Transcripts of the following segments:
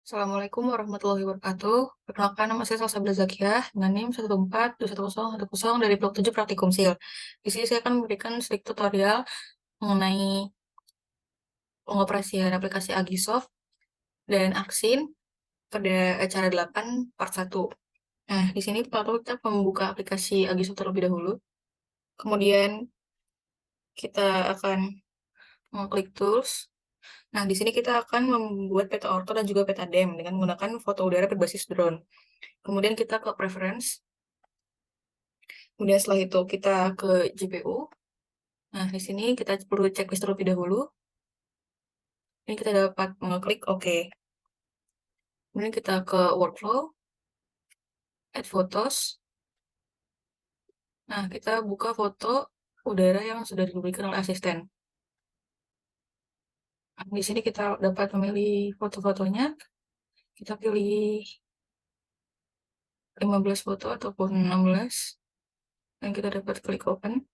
Assalamualaikum warahmatullahi wabarakatuh. Perkenalkan, nama saya Salsabila Zakiah dengan NIM 1421010 dari Blok 7 Praktikum SIL. Di sini saya akan memberikan sedikit tutorial mengenai pengoperasian aplikasi Agisoft dan Axin pada acara 8 part 1. Nah, di sini pertama kita membuka aplikasi Agisoft terlebih dahulu. Kemudian kita akan mengklik Tools. Nah, di sini kita akan membuat peta orto dan juga peta dem dengan menggunakan foto udara berbasis drone. Kemudian kita ke Preference. Kemudian setelah itu kita ke GPU. Nah, di sini kita perlu checklist terlebih dahulu. Ini kita dapat mengeklik OK. Kemudian kita ke Workflow, Add Photos. Nah, kita buka foto udara yang sudah diberikan oleh asisten. Nah, di sini kita dapat memilih foto-fotonya. Kita pilih 15 foto ataupun 16. Dan kita dapat klik Open.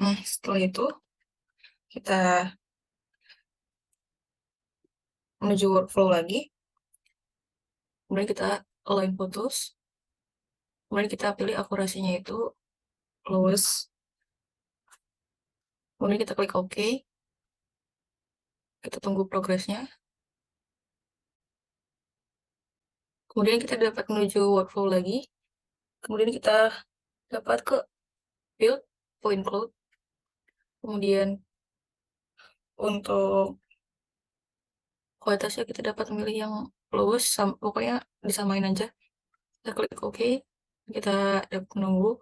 Nah, setelah itu kita menuju Workflow lagi. Kemudian kita align photos. Kemudian kita pilih akurasinya itu lowest. Kemudian kita klik OK. Kita tunggu progresnya. Kemudian kita dapat menuju workflow lagi. Kemudian kita dapat ke build point cloud. Kemudian untuk kualitasnya kita dapat memilih yang lowest, pokoknya disamain aja. Kita klik OK. Kita dapat menunggu.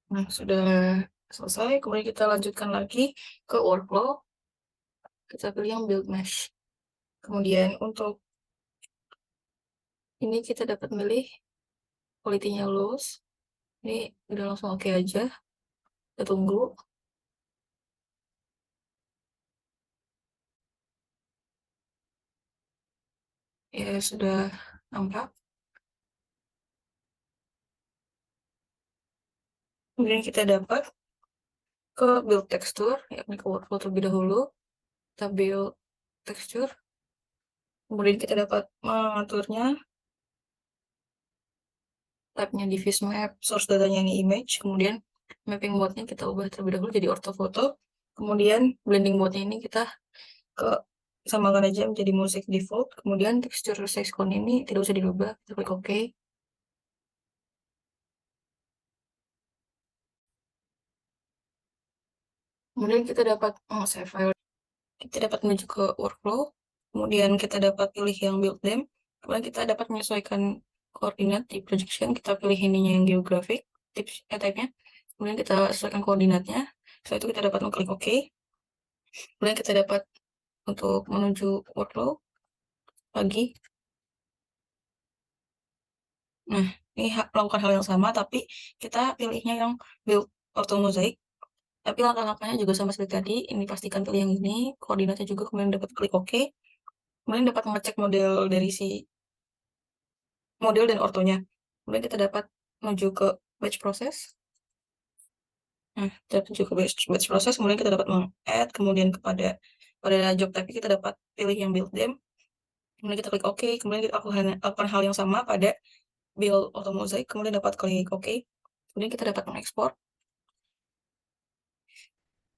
Nah, sudah selesai. Kemudian kita lanjutkan lagi ke workflow. Kita pilih yang build mesh. Kemudian untuk ini kita dapat memilih quality-nya lowest. Ini udah langsung OK aja. Kita tunggu. Ya, sudah nampak. Kemudian kita dapat ke build texture, yakni ke workflow terlebih dahulu. Kita build texture. Kemudian kita dapat mengaturnya. Tabnya diffuse map, source datanya ini image. Kemudian mapping mode-nya kita ubah terlebih dahulu jadi orthofoto. Kemudian blending mode-nya ini kita ke samakan aja menjadi music default. Kemudian texture size cone ini tidak usah dirubah. Kita klik OK. Kemudian kita dapat save file. Kita dapat menuju ke workflow. Kemudian kita dapat pilih yang build them. Kemudian kita dapat menyesuaikan koordinat di projection. Kita pilih ininya yang geographic, type-nya. Kemudian kita sesuaikan koordinatnya. Setelah itu kita dapat mengklik OK. Kemudian kita dapat untuk menuju workflow lagi. Nah, ini melakukan hal yang sama, tapi kita pilihnya yang build ortho mosaic. Tapi langkah-langkahnya juga sama seperti tadi. Ini pastikan pilih yang ini, koordinatnya juga, kemudian dapat klik OK. Kemudian dapat mengecek model dari si model dan ortonya. Kemudian kita dapat menuju ke batch process. Nah, kita menuju ke batch process, kemudian kita dapat meng-add, kemudian pada job type kita dapat pilih yang build them. Kemudian kita klik OK, kemudian kita lakukan hal yang sama pada build auto mosaic, kemudian dapat klik OK. Kemudian kita dapat mengekspor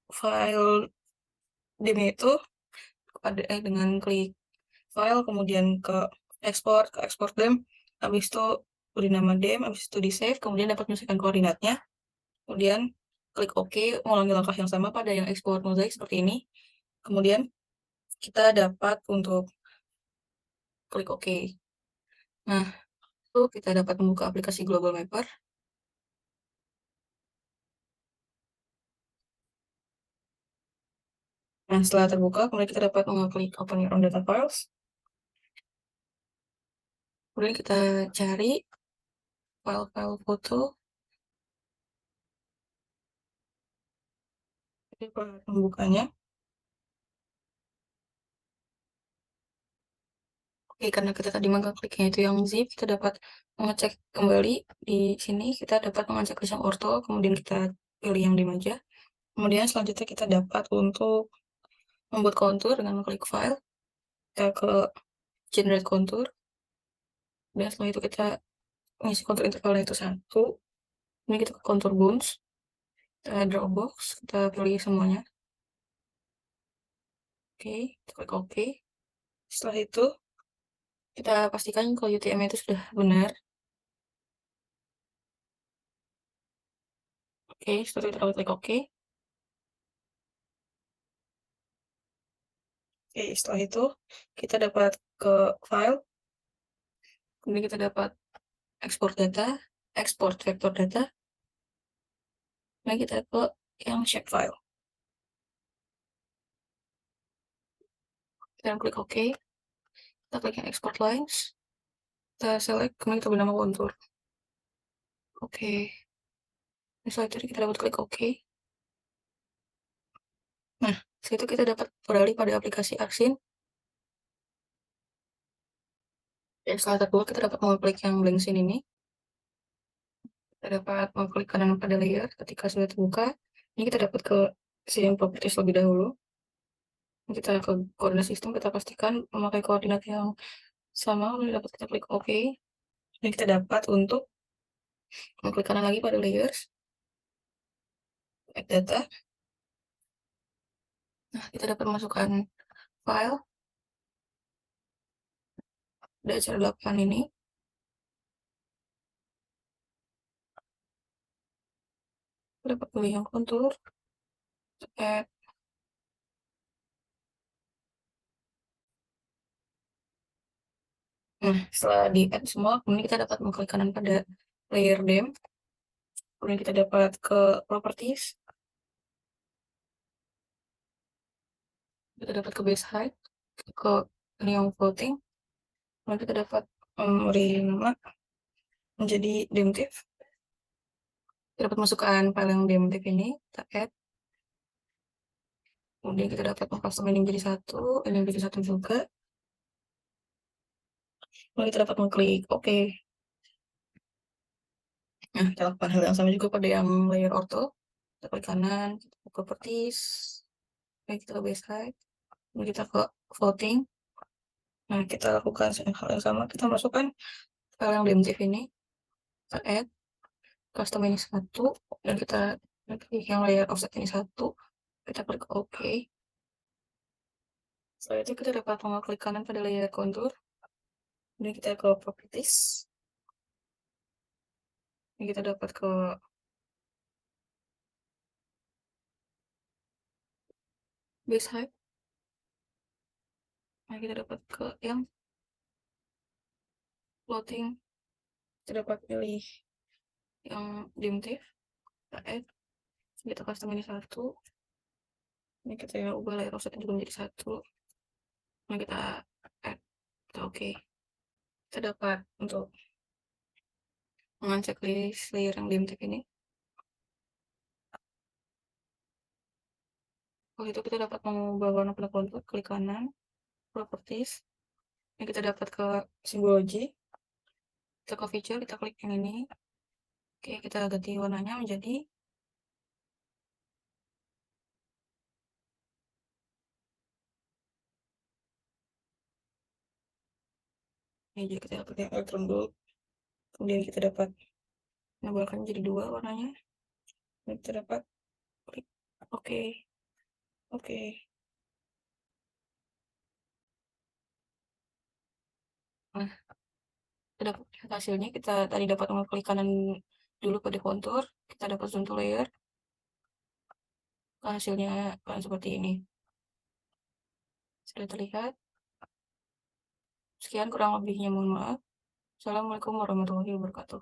file dem itu dengan klik file, kemudian ke export dem, habis itu beri nama dem, habis itu di save, kemudian dapat menyelesaikan koordinatnya, kemudian klik OK, mengulangi langkah yang sama pada yang export mosaic seperti ini. Kemudian kita dapat untuk klik OK. Nah, itu kita dapat membuka aplikasi Global Mapper. Nah, setelah terbuka, kemudian kita dapat mengklik Open Your Own Data Files. Kemudian kita cari file-file foto. Jadi membukanya. Oke, karena kita tadi mengkliknya itu yang zip, kita dapat mengecek kembali di sini. Kita dapat mengecek yang ortho, kemudian kita pilih yang dim aja. Kemudian selanjutnya kita dapat untuk membuat kontur dengan klik file, kita ke generate kontur, dan setelah itu kita ngisi kontur intervalnya itu 1. Ini kita ke kontur bones, kita Dropbox, kita pilih semuanya. Oke, kita klik OK. Setelah itu kita pastikan kalau UTM itu sudah benar. Oke, setelah itu kita klik OK. Oke, setelah itu kita dapat ke file, kemudian kita dapat export data, export vector data, dan kita ke yang shapefile. Kita klik OK, kita klik yang export lines, kita select, kemudian kita beri nama kontur. Oke, setelah itu kita dapat klik OK. Nah, setelah itu kita dapat beralih pada aplikasi Arsin. Dan setelah terbuka, kita dapat mengklik yang blank scene ini. Kita dapat mengklik kanan pada layer ketika sudah terbuka. Ini kita dapat ke scene properties lebih dahulu. Kita ke koordinat sistem, kita pastikan memakai koordinat yang sama, lalu dapat kita klik OK. Dan kita dapat untuk mengklik kanan lagi pada layers, add data. Nah, kita dapat masukkan file DCR8 ini. Kita dapat pilih yang kontur, add. Nah, setelah di add semua, kemudian kita dapat mengklik kanan pada layer dem. Kemudian kita dapat ke properties, kita dapat ke base height, ke ini yang floating. Kemudian kita dapat memberi nama menjadi demtiv. Kita dapat masukkan file yang demtiv ini, kita add. Kemudian kita dapat mengcustom ini menjadi 1, ini menjadi 1 juga. Kemudian kita dapat mengklik OK. Nah, kita lakukan hal yang sama juga pada yang layer ortho. Kita klik kanan, kita ke properties, kita ke base height, kemudian kita ke floating. Nah, kita lakukan hal yang sama, kita masukkan file yang demtiv ini, kita add, custom ini 1, dan kita pilih yang layer offset ini 1, kita klik OK. Setelah itu kita dapat mengklik kanan pada layer contour, kemudian kita ke properties, ini kita dapat ke base height. Nah, kita dapat ke yang floating, kita dapat pilih yang demtiv, kita add, kita custom ini 1, ini kita ubah layer offset juga menjadi 1. Nah, kita add, kita OK. Kita dapat untuk mengecek list layer yang demtiv ini. Waktu itu kita dapat mengubah warna pada kontur, klik kanan, properties, ini kita dapat ke symbology, kita ke feature, kita klik yang ini. Oke, kita ganti warnanya menjadi ini, jadi kita dapat yang electron gold. Kemudian kita dapat menambahkan jadi 2 warnanya. Dan kita dapat klik OK. Oke. Nah, kita dapat hasilnya. Kita tadi dapat mengklik kanan dulu pada kontur, kita dapat zoom to layer. Hasilnya akan seperti ini. Sudah terlihat. Sekian kurang lebihnya, mohon maaf. Assalamualaikum warahmatullahi wabarakatuh.